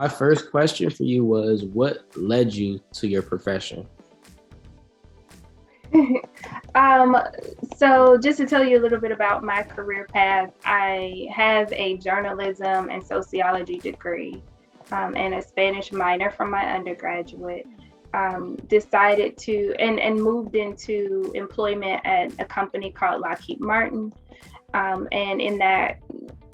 My first question for you was, what led you to your profession? Um, so just to tell you a little bit about my career path, I have a journalism and sociology degree, and a Spanish minor from my undergraduate. Decided to and moved into employment at a company called Lockheed Martin. And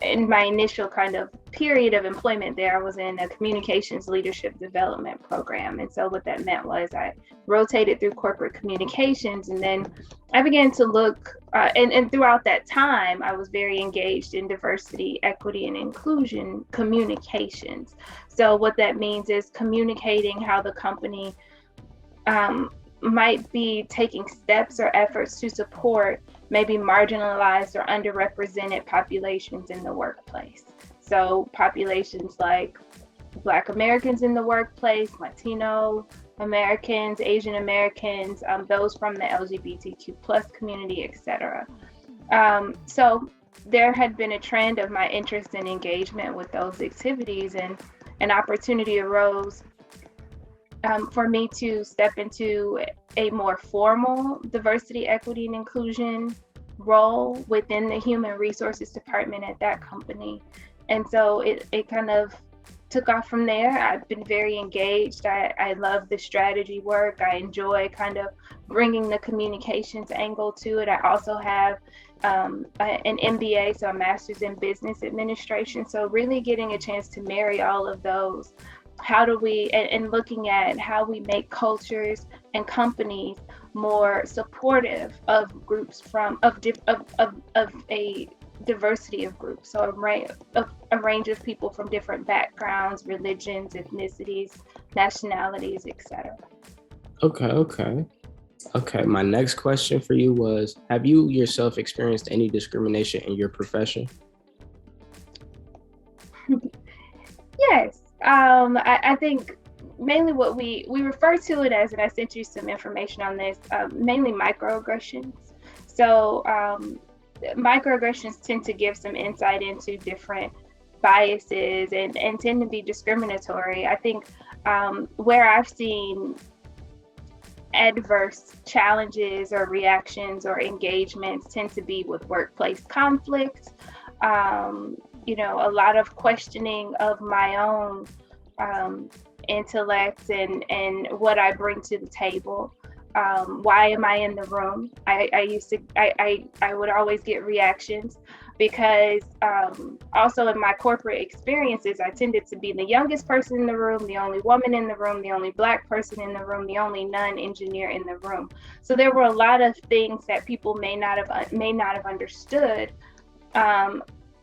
in my initial kind of period of employment there, I was in a communications leadership development program. And so what that meant was I rotated through corporate communications, and then I began to look, and throughout that time, I was very engaged in diversity, equity, and inclusion communications. So what that means is communicating how the company might be taking steps or efforts to support maybe marginalized or underrepresented populations in the workplace. So populations like Black Americans in the workplace, Latino Americans, Asian Americans, those from the LGBTQ plus community, etc. So there had been a trend of my interest and engagement with those activities, and an opportunity arose for me to step into a more formal diversity, equity, and inclusion role within the human resources department at that company. And so it kind of took off from there. I've been very engaged. I love the strategy work. I enjoy kind of bringing the communications angle to it. I also have an MBA, so a master's in business administration. So really getting a chance to marry all of those. How do we, and looking at how we make cultures and companies more supportive of groups of a diversity of groups, so a range of people from different backgrounds, religions, ethnicities, nationalities, etc. Okay. My next question for you was, have you yourself experienced any discrimination in your profession? Yes, I think mainly what we refer to it as, and I sent you some information on this, mainly microaggressions. So microaggressions tend to give some insight into different biases and tend to be discriminatory. I think where I've seen adverse challenges or reactions or engagements tend to be with workplace conflict. A lot of questioning of my own intellect and what I bring to the table. Why am I in the room? I would always get reactions because also in my corporate experiences, I tended to be the youngest person in the room, the only woman in the room, the only Black person in the room, the only non-engineer in the room. So there were a lot of things that people may not have understood,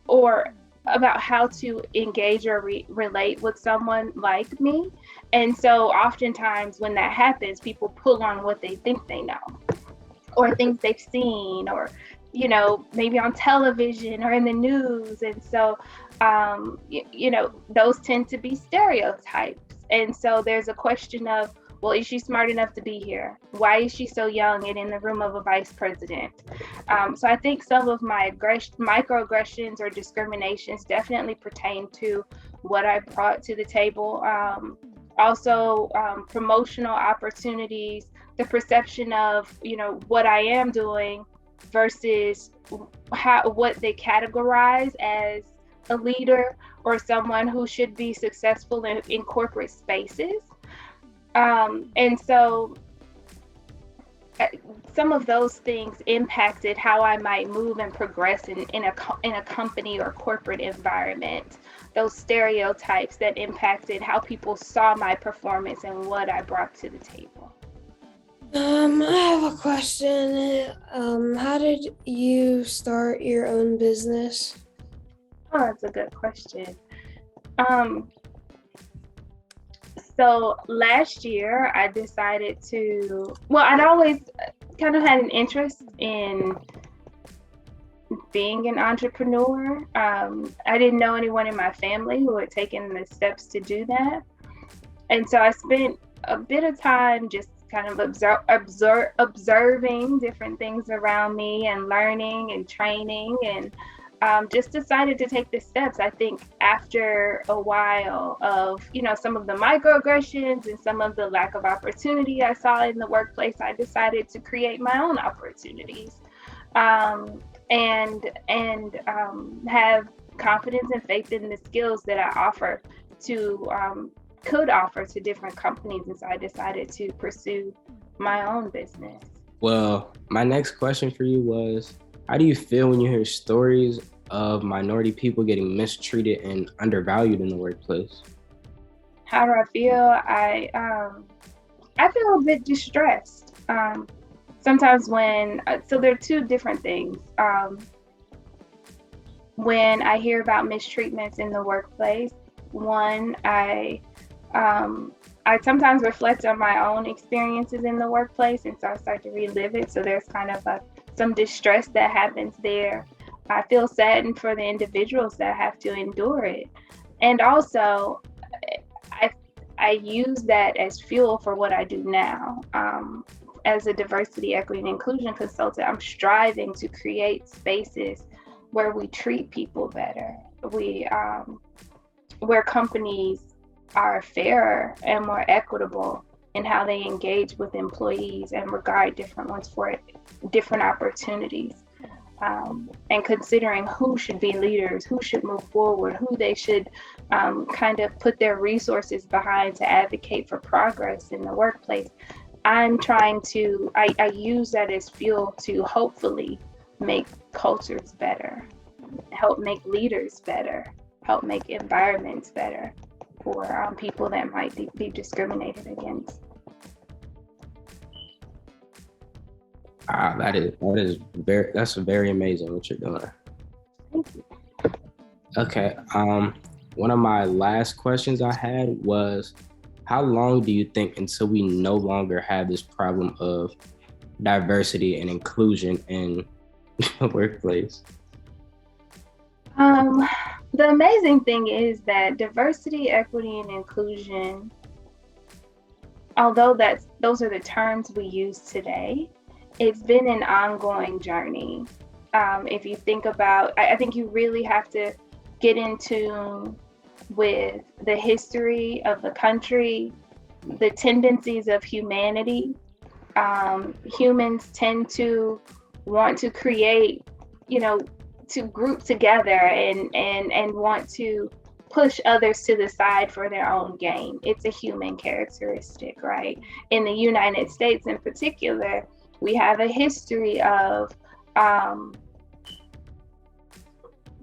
or about how to engage or relate with someone like me. And so oftentimes when that happens, people pull on what they think they know or things they've seen, or maybe on television or in the news. And so those tend to be stereotypes. And so there's a question of, well, is she smart enough to be here? Why is she so young and in the room of a vice president? So I think some of my microaggressions or discriminations definitely pertain to what I brought to the table. Also, promotional opportunities, the perception of what I am doing versus what they categorize as a leader or someone who should be successful in corporate spaces. And so some of those things impacted how I might move and progress in a company or corporate environment. Those stereotypes that impacted how people saw my performance and what I brought to the table. I have a question. How did you start your own business? Oh, that's a good question. So last year I decided I'd always kind of had an interest in being an entrepreneur. I didn't know anyone in my family who had taken the steps to do that. And so I spent a bit of time just kind of observing different things around me and learning and training. And just decided to take the steps. I think after a while of, some of the microaggressions and some of the lack of opportunity I saw in the workplace, I decided to create my own opportunities, and have confidence and faith in the skills that I could offer to different companies. And so I decided to pursue my own business. Well, my next question for you was, how do you feel when you hear stories of minority people getting mistreated and undervalued in the workplace? How do I feel? I feel a bit distressed. Sometimes so there are two different things. When I hear about mistreatments in the workplace, one, I sometimes reflect on my own experiences in the workplace, and so I start to relive it. So there's kind of some distress that happens there. I feel saddened for the individuals that have to endure it. And also, I use that as fuel for what I do now. As a diversity, equity, and inclusion consultant, I'm striving to create spaces where we treat people better, where companies are fairer and more equitable in how they engage with employees and regard different ones for different opportunities. And considering who should be leaders, who should move forward, who they should kind of put their resources behind to advocate for progress in the workplace. I use that as fuel to hopefully make cultures better, help make leaders better, help make environments better for people that might be discriminated against. That's very amazing what you're doing. Thank you. Okay. One of my last questions I had was, how long do you think until we no longer have this problem of diversity and inclusion in the workplace? The amazing thing is that diversity, equity, and inclusion, although those are the terms we use today, it's been an ongoing journey. If you think about, I think you really have to get in tune with the history of the country, the tendencies of humanity. Humans tend to want to create, to group together and want to push others to the side for their own gain. It's a human characteristic, right? In the United States in particular, we have a history of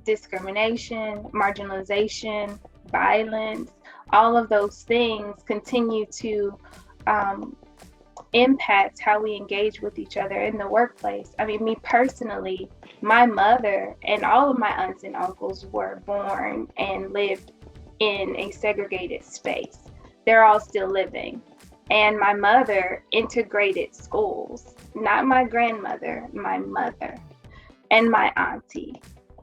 discrimination, marginalization, violence. All of those things continue to impact how we engage with each other in the workplace. I mean, me personally, my mother and all of my aunts and uncles were born and lived in a segregated space. They're all still living. And my mother integrated schools, not my grandmother, my mother and my auntie.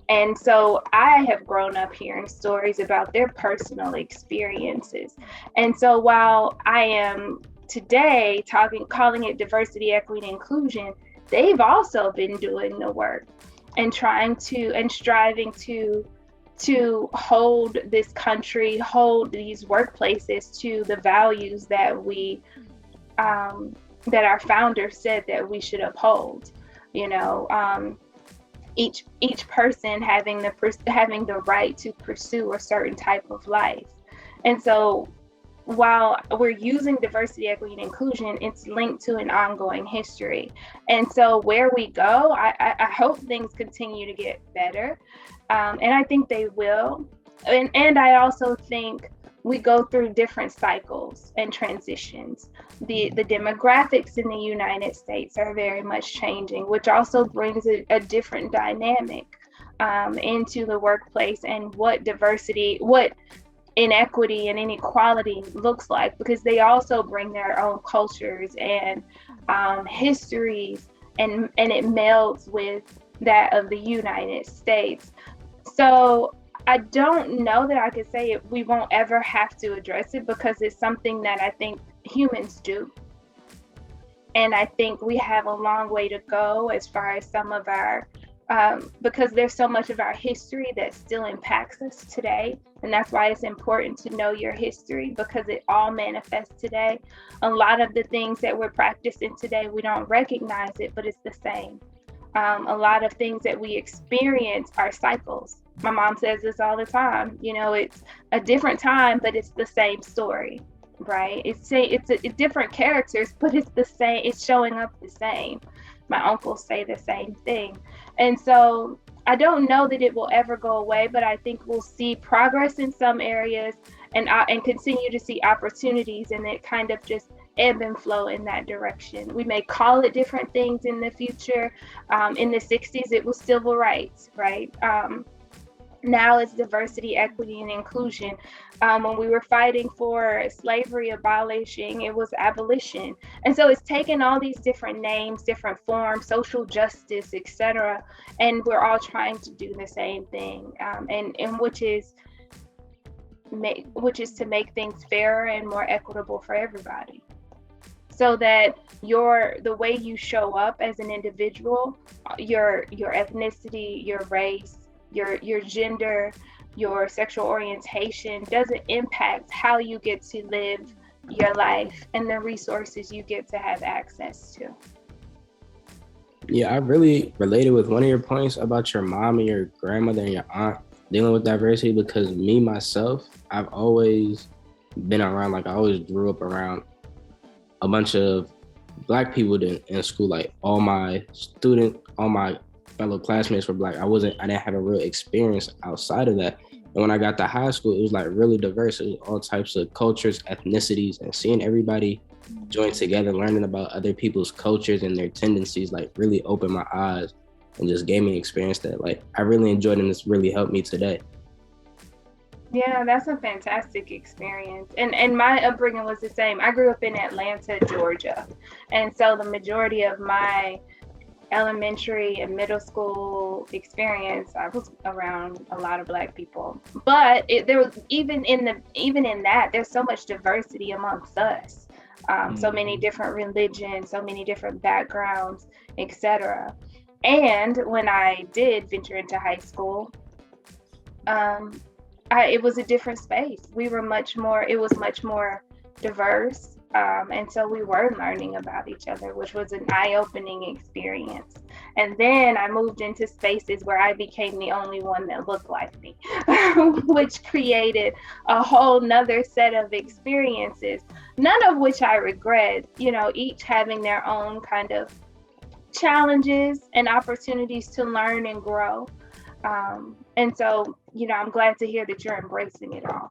And so I have grown up hearing stories about their personal experiences. And so while I am today calling it diversity, equity, and inclusion, they've also been doing the work and striving to hold this country, hold these workplaces to the values that that our founders said that we should uphold. Each person having the right to pursue a certain type of life. And so while we're using diversity, equity, and inclusion, it's linked to an ongoing history. And so where we go, I hope things continue to get better. And I think they will. And I also think we go through different cycles and transitions. The demographics in the United States are very much changing, which also brings a different dynamic into the workplace and what inequity and inequality looks like, because they also bring their own cultures and histories, and it melds with that of the United States. So I don't know that I could say we won't ever have to address it, because it's something that I think humans do. And I think we have a long way to go as far as some of our because there's so much of our history that still impacts us today. And that's why it's important to know your history, because it all manifests today. A lot of the things that we're practicing today, we don't recognize it, but it's the same. A lot of things that we experience are cycles. My mom says this all the time, it's a different time, but it's the same story, right? It's different characters, but it's the same, it's showing up the same. My uncles say the same thing. And so I don't know that it will ever go away, but I think we'll see progress in some areas, and continue to see opportunities, and it kind of just ebb and flow in that direction. We may call it different things in the future. In the 60s, it was civil rights, right? Now it's diversity, equity, and inclusion. When we were fighting for slavery abolishing, it was abolition. And so it's taken all these different names, different forms, social justice, etc. And we're all trying to do the same thing, and which is to make things fairer and more equitable for everybody, so that the way you show up as an individual, your ethnicity, your race, your gender, your sexual orientation doesn't impact how you get to live your life and the resources you get to have access to. Yeah, I really related with one of your points about your mom and your grandmother and your aunt dealing with diversity, because me, myself, I've always been around, like I always grew up around a bunch of Black people in school. Like all my fellow classmates were Black. I didn't have a real experience outside of that. And when I got to high school, it was like really diverse. It was all types of cultures, ethnicities, and seeing everybody join together, learning about other people's cultures and their tendencies, like really opened my eyes and just gave me an experience that like I really enjoyed, and it's really helped me today. Yeah, that's a fantastic experience. And my upbringing was the same. I grew up in Atlanta, Georgia. And so the majority of my elementary and middle school experience, I was around a lot of Black people. But there was even in that, there's so much diversity amongst us. So many different religions, so many different backgrounds, etc. And when I did venture into high school, it was a different space. It was much more diverse. And so we were learning about each other, which was an eye-opening experience. And then I moved into spaces where I became the only one that looked like me, which created a whole nother set of experiences, none of which I regret, each having their own kind of challenges and opportunities to learn and grow. And so, I'm glad to hear that you're embracing it all.